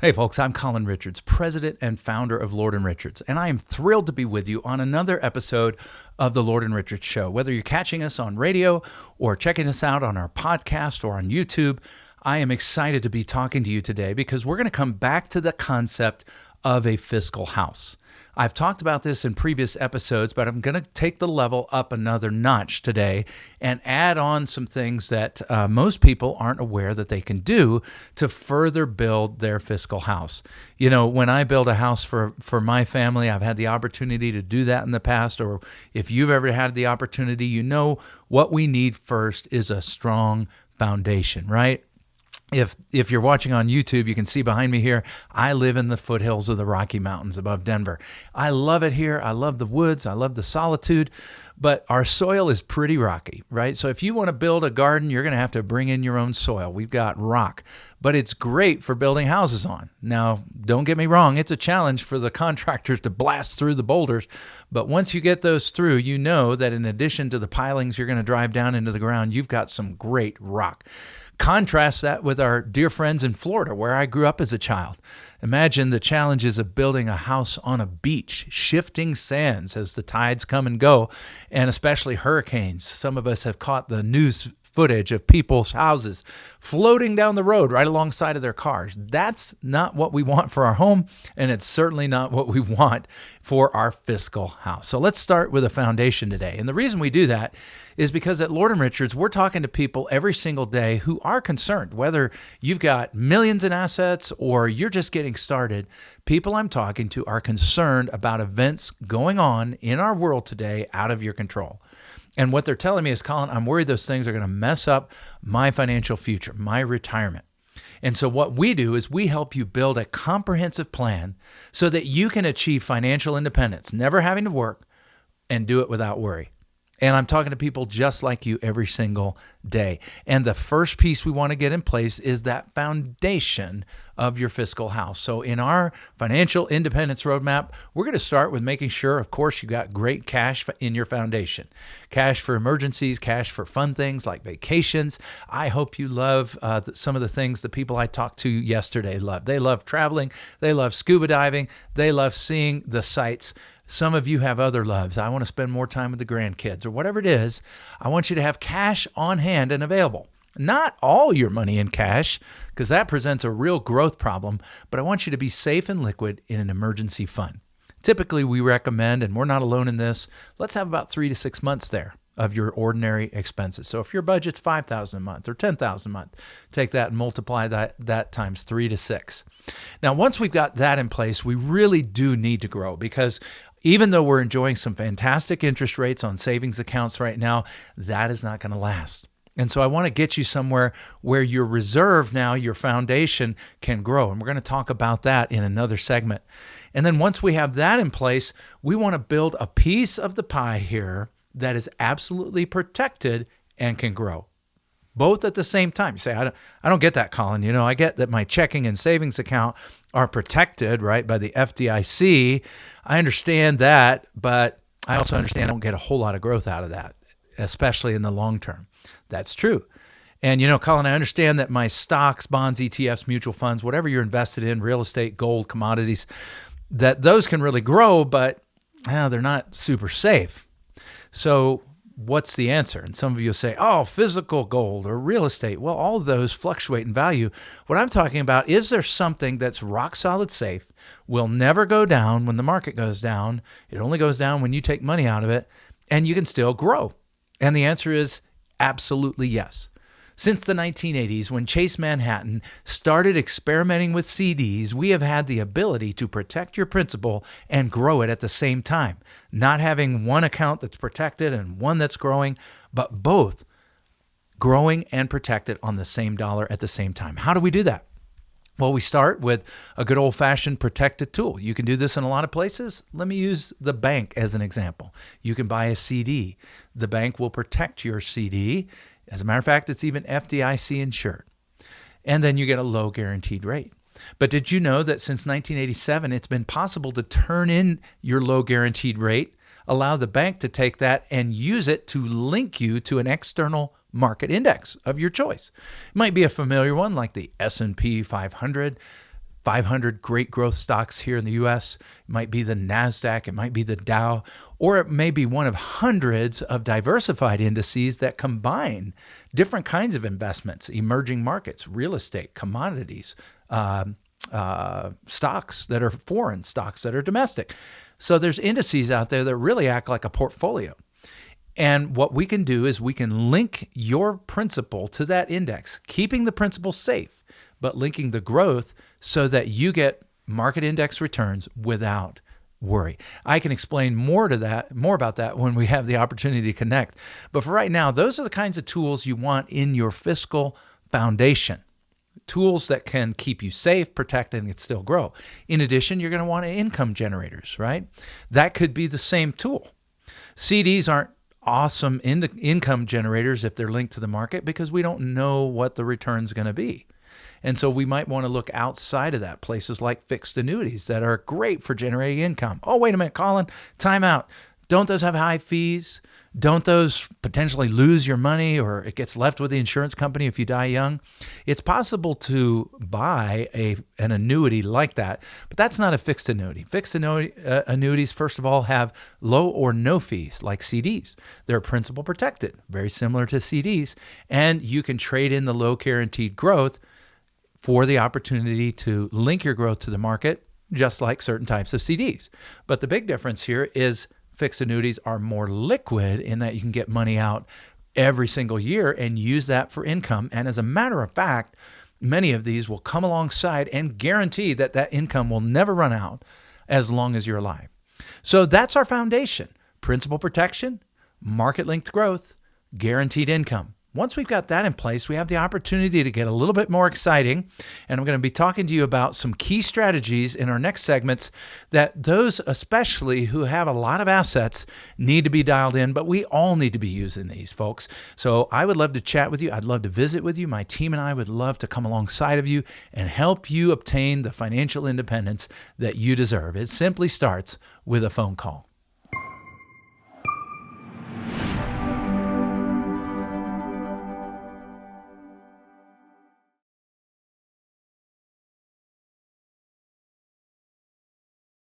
Hey folks, I'm Colin Richards, president and founder of Lord & Richards, and I am thrilled to be with you on another episode of the Lord & Richards Show. Whether you're catching us on radio or checking us out on our podcast or on YouTube, I am excited to be talking to you today because we're going to come back to the concept of a fiscal house. I've talked about this in previous episodes, but I'm going to take the level up another notch today and add on some things that most people aren't aware that they can do to further build their fiscal house. You know, when I build a house for my family, I've had the opportunity to do that in the past, or if you've ever had the opportunity, you know what we need first is a strong foundation, right? If you're watching on YouTube, you can see behind me here, I live in the foothills of the Rocky Mountains above Denver. I love it here. I love the woods. I love the solitude, but our soil is pretty rocky, right? So if you want to build a garden, you're going to have to bring in your own soil. We've got rock, but it's great for building houses on. Now, don't get me wrong. It's a challenge for the contractors to blast through the boulders, but once you get those through, you know that in addition to the pilings you're going to drive down into the ground, you've got some great rock. Contrast that with our dear friends in Florida, where I grew up as a child. Imagine the challenges of building a house on a beach, shifting sands as the tides come and go, and especially hurricanes. Some of us have caught the news footage of people's houses floating down the road right alongside of their cars. That's not what we want for our home, and it's certainly not what we want for our fiscal house. So let's start with a foundation today. And the reason we do that is because at Lord & Richards, we're talking to people every single day who are concerned, whether you've got millions in assets or you're just getting started. People I'm talking to are concerned about events going on in our world today out of your control. And what they're telling me is, Colin, I'm worried those things are going to mess up my financial future, my retirement. And so what we do is we help you build a comprehensive plan so that you can achieve financial independence, never having to work, and do it without worry. And I'm talking to people just like you every single day. And the first piece we want to get in place is that foundation of your fiscal house. So in our financial independence roadmap, we're going to start with making sure, of course, you got great cash in your foundation. Cash for emergencies, cash for fun things like vacations. I hope you love some of the things the people I talked to yesterday love. They love traveling. They love scuba diving. They love seeing the sights. Some of you have other loves. I want to spend more time with the grandkids or whatever it is. I want you to have cash on hand and available. Not all your money in cash, because that presents a real growth problem, but I want you to be safe and liquid in an emergency fund. Typically, we recommend, and we're not alone in this, let's have about 3 to 6 months there of your ordinary expenses. So if your budget's $5,000 a month or $10,000 a month, take that and multiply that times 3 to 6. Now, once we've got that in place, we really do need to grow because even though we're enjoying some fantastic interest rates on savings accounts right now, that is not going to last. And so I want to get you somewhere where your reserve now, your foundation can grow. And we're going to talk about that in another segment. And then once we have that in place, we want to build a piece of the pie here that is absolutely protected and can grow. Both at the same time. You say, I don't get that, Colin. You know, I get that my checking and savings account are protected, right, by the FDIC. I understand that, but I also understand I don't get a whole lot of growth out of that, especially in the long term. That's true. And, you know, Colin, I understand that my stocks, bonds, ETFs, mutual funds, whatever you're invested in, real estate, gold, commodities, that those can really grow, but they're not super safe. So what's the answer? And some of you will say, oh, physical gold or real estate. Well, all of those fluctuate in value. What I'm talking about, is there something that's rock solid safe, will never go down when the market goes down? It only goes down when you take money out of it, and you can still grow. And the answer is absolutely yes. Since the 1980s, when Chase Manhattan started experimenting with CDs, we have had the ability to protect your principal and grow it at the same time. Not having one account that's protected and one that's growing, but both growing and protected on the same dollar at the same time. How do we do that? Well, we start with a good old-fashioned protected tool. You can do this in a lot of places. Let me use the bank as an example. You can buy a CD. The bank will protect your CD. As a matter of fact, it's even FDIC insured. And then you get a low guaranteed rate. But did you know that since 1987, it's been possible to turn in your low guaranteed rate, allow the bank to take that and use it to link you to an external market index of your choice? It might be a familiar one like the S&P 500. 500 great growth stocks here in the US. It might be the NASDAQ, it might be the Dow, or it may be one of hundreds of diversified indices that combine different kinds of investments, emerging markets, real estate, commodities, stocks that are foreign, stocks that are domestic. So there's indices out there that really act like a portfolio. And what we can do is we can link your principal to that index, keeping the principal safe, but linking the growth so that you get market index returns without worry. I can explain more about that when we have the opportunity to connect. But for right now, those are the kinds of tools you want in your fiscal foundation. Tools that can keep you safe, protect, and still grow. In addition, you're going to want income generators, right? That could be the same tool. CDs aren't awesome income generators if they're linked to the market because we don't know what the return's going to be. And so we might want to look outside of that, places like fixed annuities that are great for generating income. Oh, wait a minute, Colin, time out. Don't those have high fees? Don't those potentially lose your money or it gets left with the insurance company if you die young? It's possible to buy an annuity like that, but that's not a fixed annuity. Fixed annuities, first of all, have low or no fees like CDs. They're principal protected, very similar to CDs, and you can trade in the low guaranteed growth for the opportunity to link your growth to the market, just like certain types of CDs. But the big difference here is fixed annuities are more liquid in that you can get money out every single year and use that for income. And as a matter of fact, many of these will come alongside and guarantee that that income will never run out as long as you're alive. So that's our foundation: principal protection, market-linked growth, guaranteed income. Once we've got that in place, we have the opportunity to get a little bit more exciting. And I'm going to be talking to you about some key strategies in our next segments that those especially who have a lot of assets need to be dialed in, but we all need to be using these, folks. So I would love to chat with you. I'd love to visit with you. My team and I would love to come alongside of you and help you obtain the financial independence that you deserve. It simply starts with a phone call.